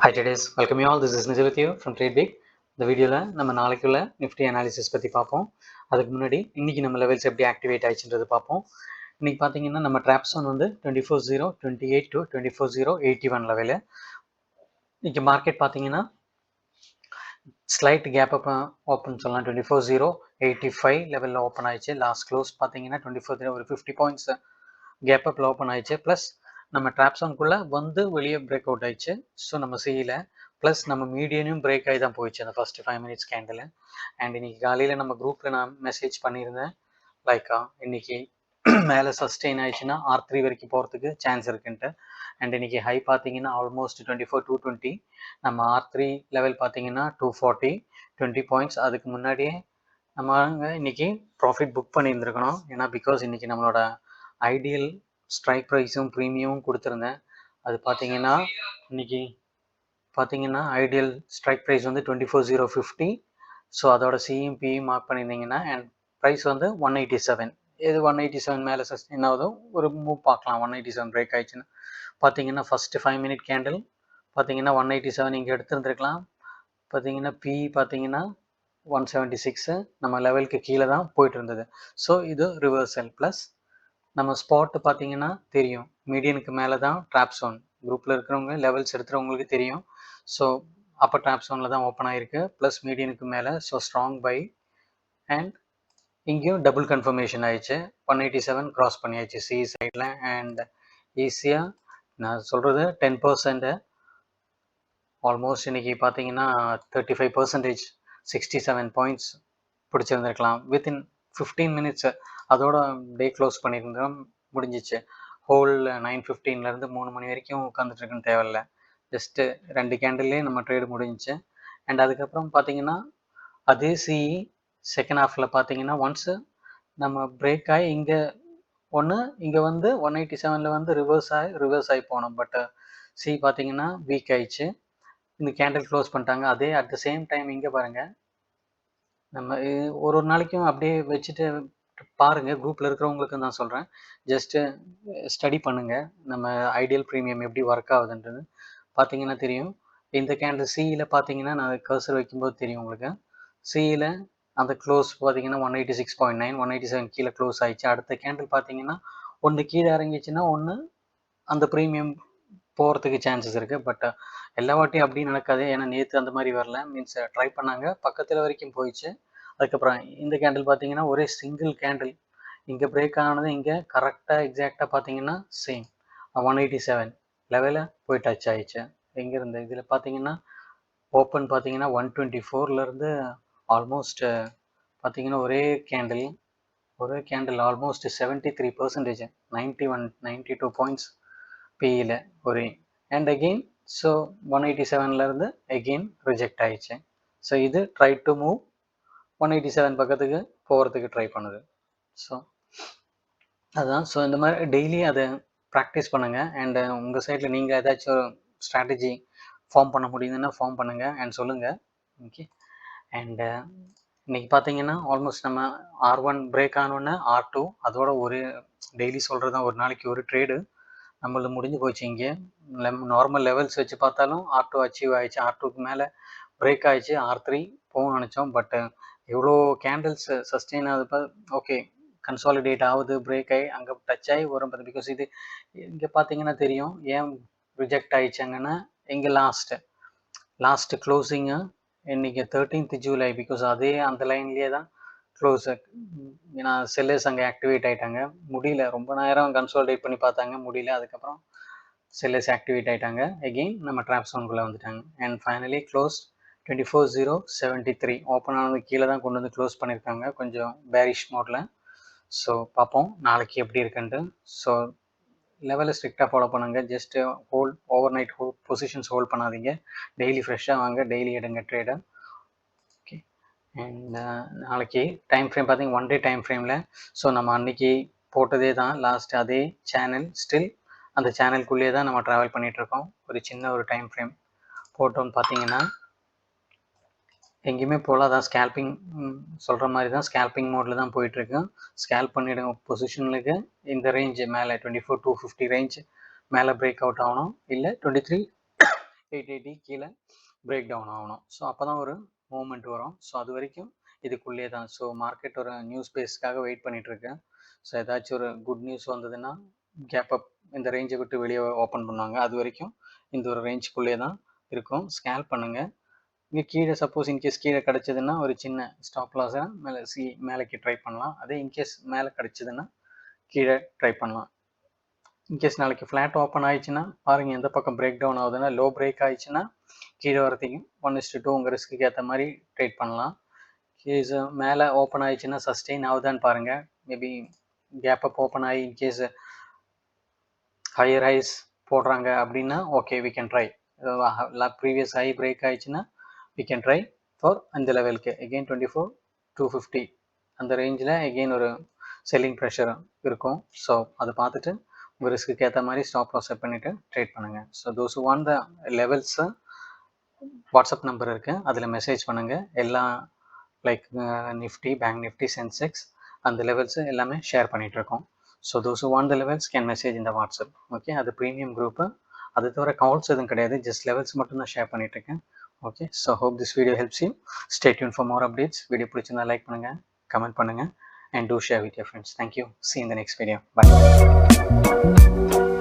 Hi traders, welcome you all. This is Nijay with you from TradeBig. இந்த வீடியோவில் நம்ம நாளைக்குள்ள நிஃப்டி அனாலிசிஸ் பற்றி பார்ப்போம். அதுக்கு முன்னாடி இன்னைக்கு நம்ம லெவல்ஸ் எப்படி ஆக்டிவேட் ஆயிடுச்சுன்றது பார்ப்போம். இன்னைக்கு பார்த்தீங்கன்னா நம்ம ட்ராப் ஜோன் வந்து 24,028 to 24,081 லெவலு. இன்னைக்கு மார்க்கெட் பார்த்தீங்கன்னா ஸ்லைட் கேப் அப் ஓப்பன் சொல்லலாம். 24,085 லெவலில் ஓப்பன் ஆயிடுச்சு. லாஸ்ட் க்ளோஸ் பார்த்தீங்கன்னா 24,000 ஒரு 50 பாயிண்ட்ஸ் கேப் அப்பில் ஓப்பன் ஆயிடுச்சு. ப்ளஸ் நம்ம ட்ராப் ஜோனுக்குள்ளே வந்து வெளியே பிரேக் அவுட் ஆயிடுச்சு. ஸோ நம்ம சியில் ப்ளஸ் நம்ம மீடியனும் பிரேக் ஆகி தான் போயிடுச்சு அந்த ஃபர்ஸ்ட் 5 மினிட்ஸ் கேண்டில். அண்ட் இன்னைக்கு காலையில் நம்ம குரூப்பில் நான் மெசேஜ் பண்ணியிருந்தேன், லைக்கா இன்னைக்கு மேலே சஸ்டெயின் ஆயிடுச்சுன்னா R3 வரைக்கும் போகிறதுக்கு சான்ஸ் இருக்குன்ட்டு. அண்ட் இன்னைக்கு ஹை பார்த்தீங்கன்னா ஆல்மோஸ்ட் 24,220. நம்ம R3 லெவல் பார்த்தீங்கன்னா 240 20 பாயிண்ட்ஸ். அதுக்கு முன்னாடியே நம்ம இன்னைக்கு ப்ராஃபிட் புக் பண்ணியிருந்துருக்கணும். ஏன்னா பிகாஸ் இன்னைக்கு நம்மளோட ஐடியல் ஸ்ட்ரைக் ப்ரைஸும் ப்ரீமியமும் கொடுத்துருந்தேன். அது பார்த்தீங்கன்னா இன்னைக்கு பார்த்தீங்கன்னா ஐடியல் ஸ்ட்ரைக் ப்ரைஸ் வந்து 24,050. ஸோ அதோட சிஎம்பி மார்க் பண்ணியிருந்தீங்கன்னா அண்ட் ப்ரைஸ் வந்து 187. இது 187 மேலே சஸ்டெயின் ஆகுதோ ஒரு மூவ் பார்க்கலாம். 187 பிரேக் ஆயிடுச்சுன்னு பார்த்தீங்கன்னா ஃபஸ்ட்டு 5 மினிட் கேண்டில் பார்த்தீங்கன்னா 187 இங்கே எடுத்துருந்துருக்கலாம். பார்த்தீங்கன்னா பி பார்த்தீங்கன்னா 176 நம்ம லெவலுக்கு கீழே தான் போயிட்டு இருந்தது. ஸோ இது ரிவர்சல். ப்ளஸ் நம்ம ஸ்பாட்டு பார்த்தீங்கன்னா தெரியும், மீடியனுக்கு மேலே தான் ட்ராப் ஜோன். குரூப்பில் இருக்கிறவங்க லெவல்ஸ் எடுத்துகிறவங்களுக்கு தெரியும். ஸோ அப்போ ட்ராப் ஜோனில் தான் ஓப்பன் ஆகிருக்கு. ப்ளஸ் மீடியனுக்கு மேலே. So strong buy. அண்ட் இங்கேயும் டபுள் கன்ஃபர்மேஷன் ஆயிடுச்சு. 187 கிராஸ் பண்ணியாச்சு சி சைடில். அண்ட் ஈஸியாக நான் சொல்கிறது 10% ஆல்மோஸ்ட் இன்னைக்கு பார்த்தீங்கன்னா 35%, 67 பாயிண்ட்ஸ் பிடிச்சிருந்துருக்கலாம். வித்தின் 15 மினிட்ஸ் அதோட டே க்ளோஸ் பண்ணியிருந்தோம், முடிஞ்சிச்சு. ஹோல் 9:15 3 மணி வரைக்கும் உட்காந்துட்ருக்குன்னு தேவையில்ல. ஜஸ்ட்டு 2 கேண்டில்லே நம்ம ட்ரேடு முடிஞ்சிச்சு. அண்ட் அதுக்கப்புறம் பார்த்தீங்கன்னா அதே சிஇ செகண்ட் ஹாஃபில் பார்த்தீங்கன்னா ஒன்ஸு நம்ம பிரேக் ஆகி இங்கே இங்கே வந்து 187 வந்து ரிவர்ஸ் ஆகி போனோம். பட் சி பார்த்தீங்கன்னா வீக் ஆயிடுச்சு. இந்த கேண்டில் க்ளோஸ் பண்ணிட்டாங்க. அதே அட் த சேம் டைம் இங்கே பாருங்கள், நம்ம ஒரு நாளைக்கும் அப்படியே வச்சுட்டு பாருங்கள். குரூப்பில் இருக்கிறவங்களுக்கு நான் சொல்கிறேன், ஜஸ்ட்டு ஸ்டடி பண்ணுங்கள் நம்ம ஐடியல் ப்ரீமியம் எப்படி ஒர்க் ஆகுதுன்றது பார்த்தீங்கன்னா தெரியும். இந்த கேண்டில் சியில் பார்த்தீங்கன்னா நான் கர்சர் வைக்கும்போது தெரியும் உங்களுக்கு. சியில் அந்த க்ளோஸ் பார்த்தீங்கன்னா 186.9, 187 கீழே க்ளோஸ் ஆயிடுச்சு. அடுத்த கேண்டில் பார்த்தீங்கன்னா ஒன்று கீழே இறங்கிச்சுன்னா ஒன்று அந்த ப்ரீமியம் போகிறதுக்கு சான்சஸ் இருக்குது. பட் எல்லா வாட்டியும் அப்படி நடக்காது. ஏன்னா நேற்று அந்த மாதிரி வரல. மீன்ஸ் ட்ரை பண்ணாங்க, பக்கத்தில் வரைக்கும் போயிடுச்சு. அதுக்கப்புறம் இந்த கேண்டில் பார்த்தீங்கன்னா ஒரே சிங்கிள் கேண்டில் இங்கே பிரேக் ஆனது. இங்கே கரெக்டாக எக்ஸாக்டாக பார்த்தீங்கன்னா சேம் 187 லெவலில் போய் டச் ஆயிடுச்சு. எங்கேருந்து இதில் பார்த்தீங்கன்னா ஓப்பன் பார்த்தீங்கன்னா 124லேருந்து ஆல்மோஸ்ட் பார்த்தீங்கன்னா ஒரே கேண்டில் ஆல்மோஸ்ட் 73%, 92 பாயிண்ட்ஸ் பிஇயில் ஒரே. அண்ட் அகெயின் ஸோ 187லேருந்து அகெயின் ரிஜெக்ட் ஆயிடுச்சு. ஸோ இது ட்ரை டு மூவ் 187 பக்கத்துக்கு போகிறதுக்கு ட்ரை பண்ணுது. ஸோ அதுதான். ஸோ இந்த மாதிரி டெய்லி அதை ப்ராக்டிஸ் பண்ணுங்கள். அண்டு உங்கள் சைடில் நீங்கள் ஏதாச்சும் ஸ்ட்ராட்டஜி ஃபார்ம் பண்ண முடியுதுன்னா ஃபார்ம் பண்ணுங்கள் அண்ட் சொல்லுங்கள். ஓகே. அண்டு இன்றைக்கி பார்த்தீங்கன்னா ஆல்மோஸ்ட் நம்ம R1 பிரேக் ஆனோடனே R2 அதோட ஒரு டெய்லி சொல்கிறது தான், ஒரு நாளைக்கு ஒரு ட்ரேடு நம்மளது முடிஞ்சு போச்சு. இங்கே நார்மல் லெவல்ஸ் வச்சு பார்த்தாலும் R2 அச்சீவ் ஆகிடுச்சு. R2க்கு மேலே பிரேக் ஆகிடுச்சு. R3 போகணும்னு நினச்சோம். பட் எவ்வளோ கேண்டில்ஸ் சஸ்டெயின் ஆகுது. ஓகே, கன்சாலிடேட் ஆகுது, பிரேக் ஆகி அங்கே டச் ஆகி வரும். பிகாஸ் இது இங்கே பார்த்தீங்கன்னா தெரியும் ஏன் ரிஜெக்ட் ஆகிடுச்சாங்கன்னா, இங்கே லாஸ்ட்டு க்ளோசிங்கு இன்றைக்கி 13th ஜூலை. பிகாஸ் அதே அந்த லைன்லேயே தான் க்ளோஸு. ஏன்னா செல்லர்ஸ் அங்கே ஆக்டிவேட் ஆகிட்டாங்க. முடியல, ரொம்ப நேரம் கன்சாலிடேட் பண்ணி பார்த்தாங்க, முடியல. அதுக்கப்புறம் செல்லர்ஸ் ஆக்டிவேட் ஆகிட்டாங்க. எகெயின் நம்ம ட்ராப் ஜோனுக்குள்ளே வந்துட்டாங்க. And finally close 24,073. ஓப்பன் ஆனது கீழே தான் கொண்டு வந்து க்ளோஸ் பண்ணியிருக்காங்க, கொஞ்சம் பேரிஷ் மோடில். ஸோ பார்ப்போம் நாளைக்கு எப்படி இருக்குன்ட்டு. ஸோ லெவலில் ஸ்ட்ரிக்டாக ஃபாலோ பண்ணுங்கள். Just over night positions hold பண்ணாதீங்க. டெய்லி ஃப்ரெஷ்ஷாக வாங்க, டெய்லி எடுங்க ட்ரேடை. ஓகே. அண்ட் நாளைக்கு டைம் ஃப்ரேம் பார்த்தீங்கன்னா 1 டே டைம் ஃப்ரேமில். ஸோ நம்ம அன்றைக்கி போட்டதே தான் லாஸ்ட் அதே சேனல். ஸ்டில் அந்த சேனலுக்குள்ளேயே தான் நம்ம ட்ராவல் பண்ணிகிட்ருக்கோம். ஒரு சின்ன ஒரு டைம் ஃப்ரேம் போட்டோன்னு பார்த்தீங்கன்னா எங்கேயுமே போல். அதான் ஸ்கேல்பிங் சொல்கிற மாதிரி தான், ஸ்கேல்பிங் மோடில் தான் போயிட்டுருக்கு. ஸ்கேல்ப் பண்ணிவிடுங்க பொசிஷனுக்கு. இந்த ரேஞ்சு மேலே 24,250 ரேஞ்ச் மேலே பிரேக் அவுட் ஆகணும், இல்லை 23 880 கீழே பிரேக் டவுன் ஆகணும். ஸோ அப்போ தான் ஒரு மூமெண்ட் வரும். ஸோ அது வரைக்கும் இதுக்குள்ளே தான். ஸோ மார்க்கெட் ஒரு நியூஸ் பேஸ்க்காக வெயிட் பண்ணிகிட்ருக்கேன். ஸோ ஏதாச்சும் ஒரு குட் நியூஸ் வந்ததுன்னா கேப் அப் இந்த ரேஞ்சை விட்டு வெளியே ஓப்பன் பண்ணுவாங்க. அது வரைக்கும் இந்த ஒரு ரேஞ்சுக்குள்ளே தான் இருக்கும். ஸ்கேல் பண்ணுங்கள். இங்கே கீழே சப்போஸ் இன்கேஸ் கீழே கிடச்சிதுன்னா ஒரு சின்ன ஸ்டாப் லாஸை மேலேக்கு ட்ரை பண்ணலாம். அதே இன்கேஸ் மேலே கிடச்சிதுன்னா கீழே ட்ரை பண்ணலாம். இன்கேஸ் நாளைக்கு ஃப்ளாட் ஓப்பன் ஆயிடுச்சுன்னா பாருங்கள் எந்த பக்கம் பிரேக் டவுன் ஆகுதுன்னா லோ பிரேக் ஆயிடுச்சுன்னா கீழே வரத்தையும் 1:2 உங்கள் ரிஸ்க்கு ஏற்ற மாதிரி ட்ரேட் பண்ணலாம். கேஸ் மேலே ஓப்பன் ஆயிடுச்சுன்னா சஸ்டெயின் ஆகுதான்னு பாருங்கள். மேபி கேப் அப் ஓப்பன் ஆகி இன்கேஸ் ஹையர் ஹைஸ் போடுறாங்க அப்படின்னா okay we can try. Previous high break ஆயிடுச்சுன்னா வி கேன் ட்ரை ஃபார் அந்த லெவலுக்கு எகெயின் 24,250 அந்த ரேஞ்சில் எகெயின் ஒரு செல்லிங் ப்ரெஷர் இருக்கும். ஸோ அதை பார்த்துட்டு உங்கள் ரிஸ்க்கு ஏற்ற மாதிரி ஸ்டாப் லாஸ் செட் பண்ணிவிட்டு ட்ரேட் பண்ணுங்கள். So those who want the levels WhatsApp number இருக்குது, அதில் மெசேஜ் பண்ணுங்கள். எல்லா like Nifty, bank Nifty, Sensex அந்த லெவல்ஸு எல்லாமே ஷேர் பண்ணிகிட்ருக்கோம். So those who want the levels can message இந்த வாட்ஸ்அப். ஓகே, அது ப்ரீமியம் குரூப்பு. அது தவிர கால்ஸ் எதுவும் கிடையாது, ஜஸ்ட் லெவல்ஸ் மட்டும்தான் ஷேர் பண்ணிகிட்ருக்கேன். Okay, so hope this video helps you. Stay tune for more updates. Video பிடிச்சிருந்தா லைக் பண்ணுங்கள், கமெண்ட் பண்ணுங்கள், and do share with your friends. Thank you. See you in the next video. Bye.